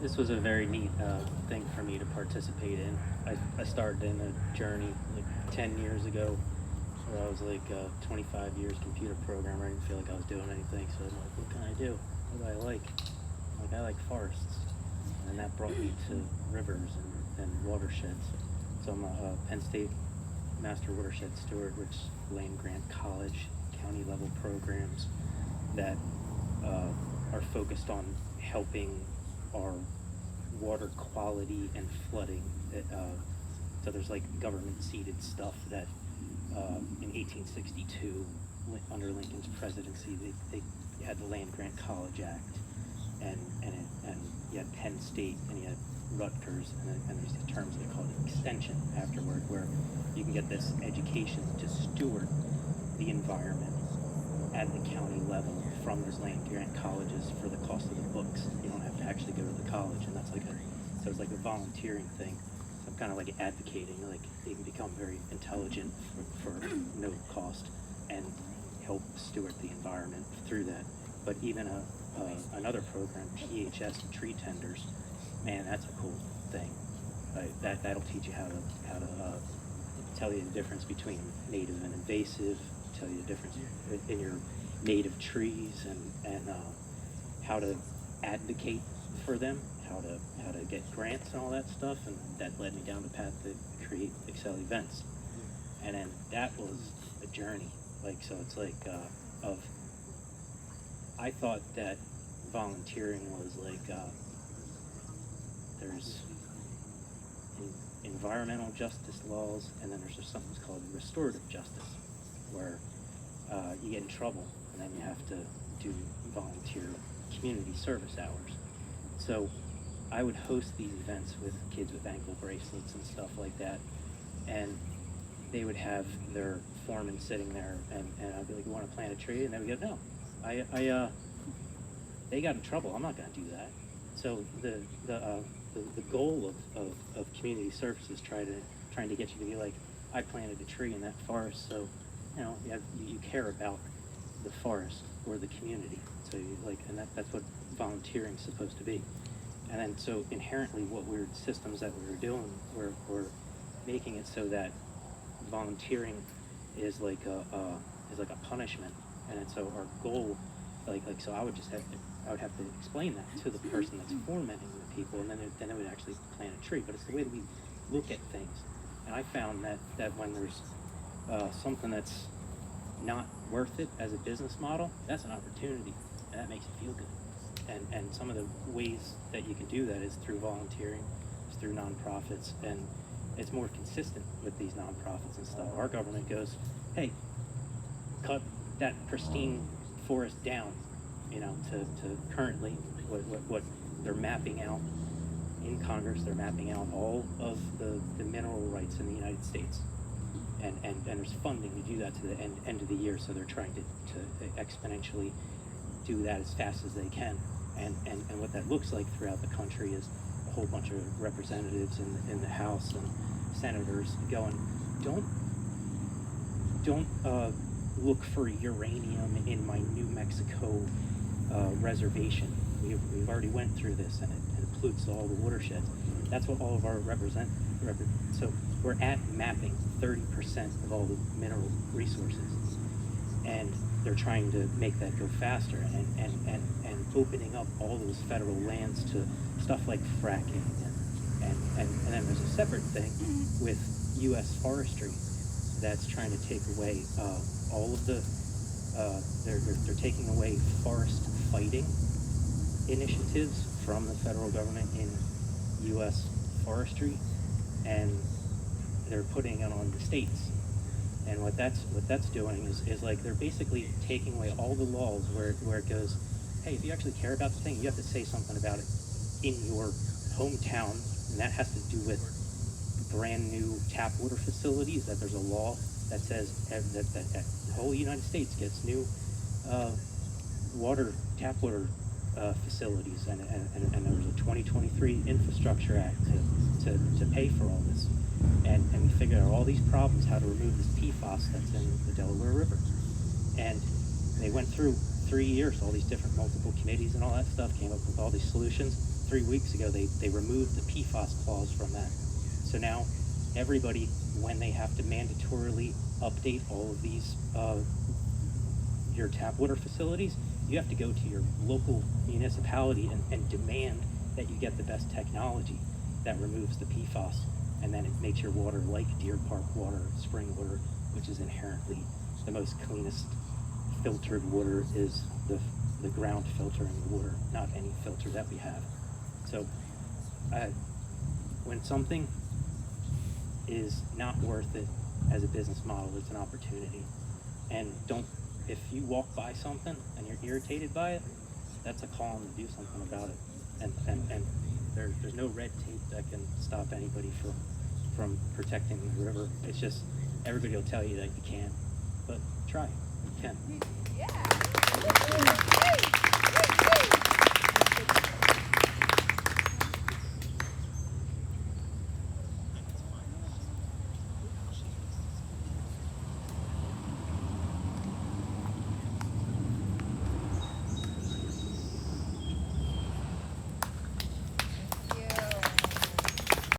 this was a very neat thing for me to participate in. I started in a journey like 10 years ago where I was like 25 years computer programmer. I didn't feel like I was doing anything, so I'm like, what can I do? What do I like? I like forests, and that brought me to rivers and watersheds. So I'm a Penn State Master Watershed Steward, which is land grant college, county level programs that are focused on helping our water quality and flooding. So there's like government seeded stuff that in 1862, under Lincoln's presidency, they had the Land Grant College Act, and you had Penn State and you had Rutgers, and there's these terms they call it extension afterward, where you can get this education to steward the environment at the county level from those land grant colleges for the cost of the books. You don't have to actually go to the college, and that's so it's like a volunteering thing. So I'm kind of like advocating, like they can become very intelligent for no cost and help steward the environment through that. But even another program, PHS tree tenders, man, that's a cool thing. That'll teach you how to tell you the difference between native and invasive, tell you the difference in your native trees, and how to advocate for them, how to get grants and all that stuff, and that led me down the path to create Excel events. And then that was a journey. So it's like I thought that volunteering was like there's environmental justice laws, and then there's just something called restorative justice, where you get in trouble and then you have to do volunteer community service hours. So I would host these events with kids with ankle bracelets and stuff like that, and they would have their foreman sitting there, and I'd be like, you want to plant a tree? And they would go, no, they got in trouble, I'm not going to do that. So the goal of community service is trying to get you to be like, I planted a tree in that forest, so you care about the forest or the community. So that's what volunteering is supposed to be. And then so inherently, what weird systems that we were doing were making it so that volunteering is like a punishment. And then so our goal, so I would have to explain that to the person that's foremanning the people, and then it would actually plant a tree. But it's the way that we look at things. And I found that when there's something that's not worth it as a business model, that's an opportunity, and that makes you feel good. And some of the ways that you can do that is through volunteering, it's through nonprofits, and it's more consistent with these nonprofits and stuff. Our government goes, hey, cut that pristine forest down, to currently what they're mapping out in Congress. They're mapping out all of the mineral rights in the United States. And there's funding to do that to the end of the year, so they're trying to exponentially do that as fast as they can. And what that looks like throughout the country is a whole bunch of representatives in the House and senators going, don't look for uranium in my New Mexico reservation. We've already went through this, and it pollutes all the watersheds. That's what all of our so we're at mapping 30% of all the mineral resources, and they're trying to make that go faster, and opening up all those federal lands to stuff like fracking, and then there's a separate thing with U.S. forestry that's trying to take away all of the they're taking away forest fighting initiatives from the federal government in U.S. forestry, and they're putting it on the states. And what that's doing is like they're basically taking away all the laws where it goes, hey, if you actually care about the thing, you have to say something about it in your hometown, and that has to do with brand new tap water facilities, that there's a law that says that the whole United States gets new tap water facilities, and there was a 2023 Infrastructure Act to pay for all this, and we figured out all these problems, how to remove this PFAS that's in the Delaware River, and they went through 3 years, all these different multiple committees and all that stuff, came up with all these solutions. 3 weeks ago, they removed the PFAS clause from that. So now everybody, when they have to mandatorily update all of these, your tap water facilities, you have to go to your local municipality and demand that you get the best technology that removes the PFAS, and then it makes your water like Deer Park water, spring water, which is inherently the most cleanest filtered water is the ground filter in the water, not any filter that we have. So when something is not worth it as a business model, it's an opportunity. And if you walk by something and you're irritated by it, that's a call to do something about it. And there's no red tape that can stop anybody from protecting the river. It's just, everybody will tell you that you can't, but try, you can. Yeah.